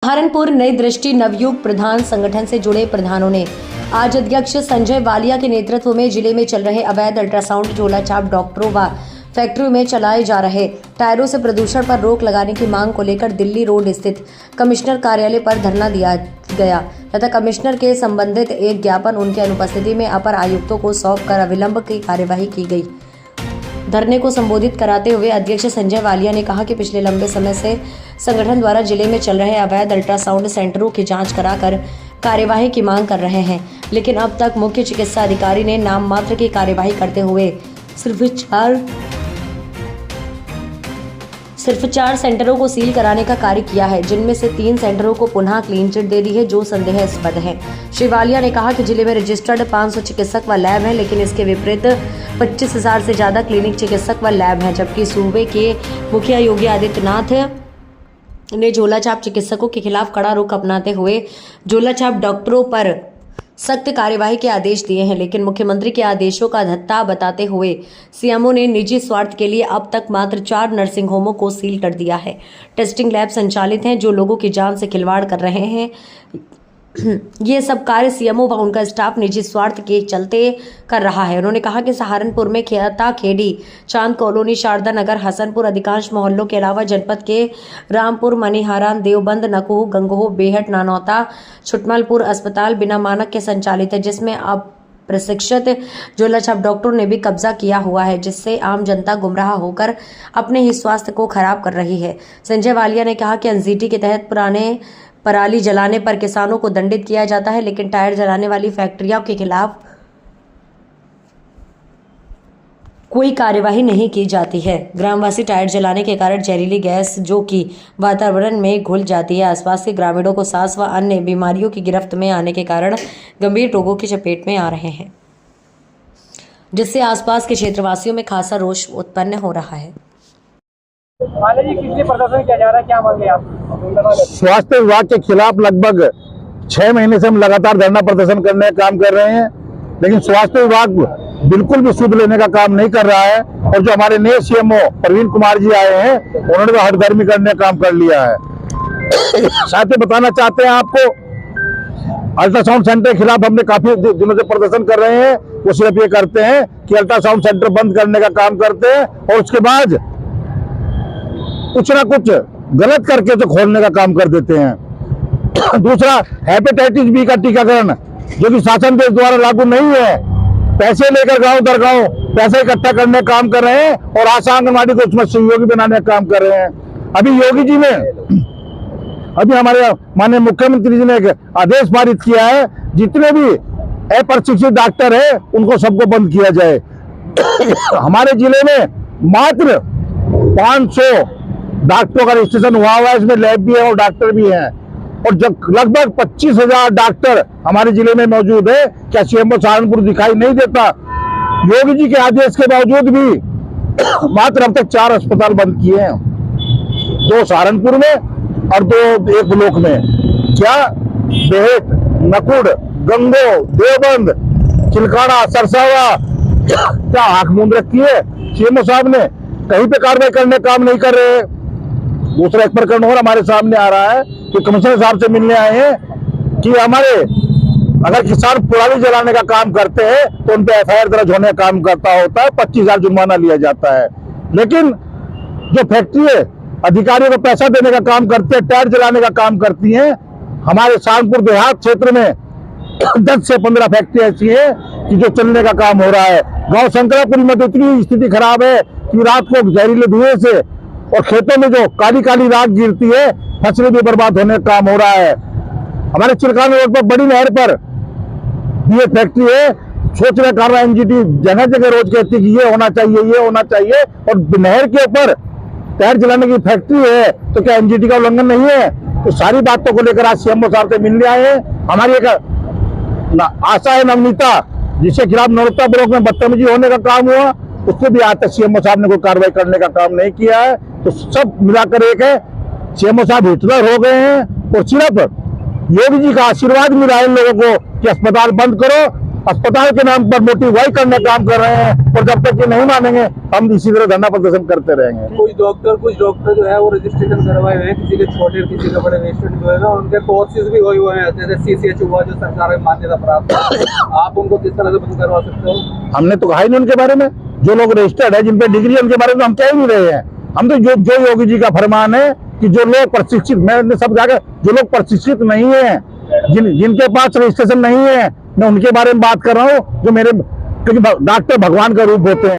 सहारनपुर नई दृष्टि नवयुग प्रधान संगठन से जुड़े प्रधानों ने आज अध्यक्ष संजय वालिया के नेतृत्व में जिले में चल रहे अवैध अल्ट्रासाउंड झोला छाप डॉक्टरों व फैक्ट्रियों में चलाए जा रहे टायरों से प्रदूषण पर रोक लगाने की मांग को लेकर दिल्ली रोड स्थित कमिश्नर कार्यालय पर धरना दिया गया तथा कमिश्नर के संबंधित एक ज्ञापन उनकी अनुपस्थिति में अपर आयुक्तों को सौंप कर अविलंब की कार्यवाही की गई। धरने को संबोधित कराते हुए अध्यक्ष संजय वालिया ने कहा कि पिछले लंबे समय से संगठन द्वारा जिले में चल रहे अवैध अल्ट्रासाउंड सेंटरों की जांच कराकर कार्यवाही की मांग कर रहे हैं, लेकिन अब तक मुख्य चिकित्सा अधिकारी ने नाम मात्र की कार्यवाही करते हुए सिर्फ चार सेंटरों को सील कराने का कार्य किया है, जिनमें से 3 सेंटरों को पुनः क्लीन चिट दे दी है, जो संदेहास्पद है। श्री वालिया ने कहा कि जिले में रजिस्टर्ड 500 चिकित्सक व लैब हैं, लेकिन इसके विपरीत 25,000 से ज्यादा क्लिनिक चिकित्सक व लैब हैं, जबकि सूबे के मुखिया योगी आदित्यनाथ ने झोला छाप चिकित्सकों के खिलाफ कड़ा रुख अपनाते हुए झोला छाप डॉक्टरों पर सख्त कार्यवाही के आदेश दिए हैं, लेकिन मुख्यमंत्री के आदेशों का धत्ता बताते हुए सीएमओ ने निजी स्वार्थ के लिए अब तक मात्र 4 नर्सिंग होमों को सील कर दिया है। टेस्टिंग लैब संचालित हैं जो लोगों की जान से खिलवाड़ कर रहे हैं। ये सब कार्य सीएमओ व उनका स्टाफ निजी स्वार्थ के चलते कर रहा है। उन्होंने कहा कि सहारनपुर में खेता खेड़ी, चांद कॉलोनी, शारदा नगर, हसनपुर अधिकांश मोहल्लों के अलावा जनपद के रामपुर, मनीहारान, देवबंद, नकुह, गंगोह, बेहट, नानौता, छुटमलपुर अस्पताल बिना मानक के संचालित है, जिसमें अब प्रशिक्षित झोला छाप डॉक्टरों ने भी कब्जा किया हुआ है, जिससे आम जनता गुमराह होकर अपने ही स्वास्थ्य को खराब कर रही है। संजय वालिया ने कहा कि एनजीटी के तहत पुराने पराली जलाने पर किसानों को दंडित किया जाता है, लेकिन टायर जलाने वाली फैक्ट्रियों के खिलाफ कोई कार्यवाही नहीं की जाती है। ग्रामवासी टायर जलाने के कारण जहरीली गैस जो कि वातावरण में घुल जाती है, आसपास के ग्रामीणों को सांस व अन्य बीमारियों की गिरफ्त में आने के कारण गंभीर रोगों की चपेट में आ रहे हैं, जिससे आसपास के क्षेत्रवासियों में खासा रोष उत्पन्न हो रहा है। जी, किस लिए प्रदर्शन किया जा रहा है, क्या मांगे आप? स्वास्थ्य विभाग के खिलाफ लगभग 6 महीने से हम लगातार धरना प्रदर्शन करने का काम कर रहे हैं, लेकिन स्वास्थ्य विभाग बिल्कुल भी सुध लेने का काम नहीं कर रहा है। और जो हमारे नए सीएमओ प्रवीण कुमार जी आए हैं, उन्होंने तो हठधर्मी करने का काम कर लिया है। साथ ही बताना चाहते हैं आपको, अल्ट्रासाउंड सेंटर के खिलाफ हमने काफी दिनों से प्रदर्शन कर रहे हैं। वो सिर्फ ये करते हैं कि अल्ट्रासाउंड सेंटर बंद करने का काम करते हैं और उसके बाद कुछ ना कुछ गलत करके तो खोलने का काम कर देते हैं। दूसरा, हेपेटाइटिस बी का टीकाकरण जो कि शासन देश द्वारा लागू नहीं है, पैसे लेकर गांव दर गांव पैसे इकट्ठा करने का काम कर रहे हैं और आशा आंगनबाड़ी को उसमें सहयोगी बनाने का काम कर रहे हैं। अभी हमारे माननीय मुख्यमंत्री जी ने एक आदेश पारित किया है, जितने भी अप्रशिक्षित डॉक्टर है उनको सबको बंद किया जाए। हमारे जिले में मात्र 500 डॉक्टरों का रजिस्ट्रेशन हुआ है, इसमें लैब भी है और डॉक्टर भी हैं, और जब लगभग 25,000 डॉक्टर हमारे जिले में मौजूद है। क्या सीएमओ सहारनपुर दिखाई नहीं देता? योगी जी के आदेश के बावजूद भी मात्र अब तक 4 अस्पताल बंद किए हैं, 2 सहारनपुर में और 2 एक ब्लॉक में। क्या बेहट, नकुड़, गंगो, देवबंद, चिलकाड़ा, सरसावा क्या आंख मूंद रखी है सीएमओ साहब ने? कहीं पे कार्रवाई करने का काम नहीं कर रहे। दूसरा एक प्रकरण और हमारे सामने आ रहा है कि कमिश्नर साहब से मिलने आए हैं कि हमारे अगर किसान पराली जलाने का काम करते हैं तो उन पे एफआईआर दर्ज होने का काम करता होता है, 25,000 जुर्माना लिया जाता है। लेकिन जो फैक्ट्री अधिकारियों को पैसा देने का काम करते हैं, टायर जलाने का काम करती हैं, हमारे सहारनपुर देहात क्षेत्र में 10 से 15 फैक्ट्री ऐसी है कि जो चलने का काम हो रहा है। गाँव शंकरापुरी में तो इतनी स्थिति खराब है कि रात को जहरीले धुएं से और खेतों में जो काली काली राख गिरती है, फसलें भी बर्बाद होने का काम हो रहा है। हमारे चिलकाना रोड पर बड़ी नहर पर ये फैक्ट्री है, सोचने का एनजीटी जगह जगह रोज कहती है कि ये होना चाहिए, ये होना चाहिए, और नहर के ऊपर टायर जलाने की फैक्ट्री है, तो क्या एनजीटी का उल्लंघन नहीं है? तो सारी बातों को लेकर आज सीएमओ साहब से मिलने आए हैं। हमारी एक आशा है नवनीता, जिसके खिलाफ नौरता ब्लॉक में बदतमीजी होने का काम हुआ, उससे भी आज तक सीएमओ साहब ने कोई कार्रवाई करने का काम नहीं किया है। तो सब मिलाकर एक है, सीएमओ साहब हिटलर हो गए हैं और सिर्फ योगी जी का आशीर्वाद मिला है इन लोगों को कि अस्पताल बंद करो, अस्पताल के नाम पर मोटिवाई करने का काम कर रहे हैं, और जब तक ये नहीं मानेंगे हम इसी तरह धरना प्रदर्शन करते रहेंगे। कुछ डॉक्टर जो है वो रजिस्ट्रेशन करवाए हुए हैं, किसी के छोटे किसी के बड़े रजिस्टर्ड हुए हैं, और उनके कोर्सेज भी हुए हैं, जैसे CCH हुआ जो सरकार में मान्यता प्राप्त है। आप उनको किस तरह से बंद करवा सकते हो? हमने तो कहा ही नहीं उनके बारे में, जो लोग रजिस्टर्ड है जिन पे डिग्री है उनके बारे में हम कह ही नहीं रहे हैं। हम तो जो योगी जी का फरमान है कि जो लोग प्रशिक्षित, मैंने सब जाकर जो लोग प्रशिक्षित नहीं है, जिनके पास रजिस्ट्रेशन नहीं है, मैं उनके बारे में बात कर रहा हूँ, जो मेरे, क्योंकि डॉक्टर भगवान का रूप होते हैं।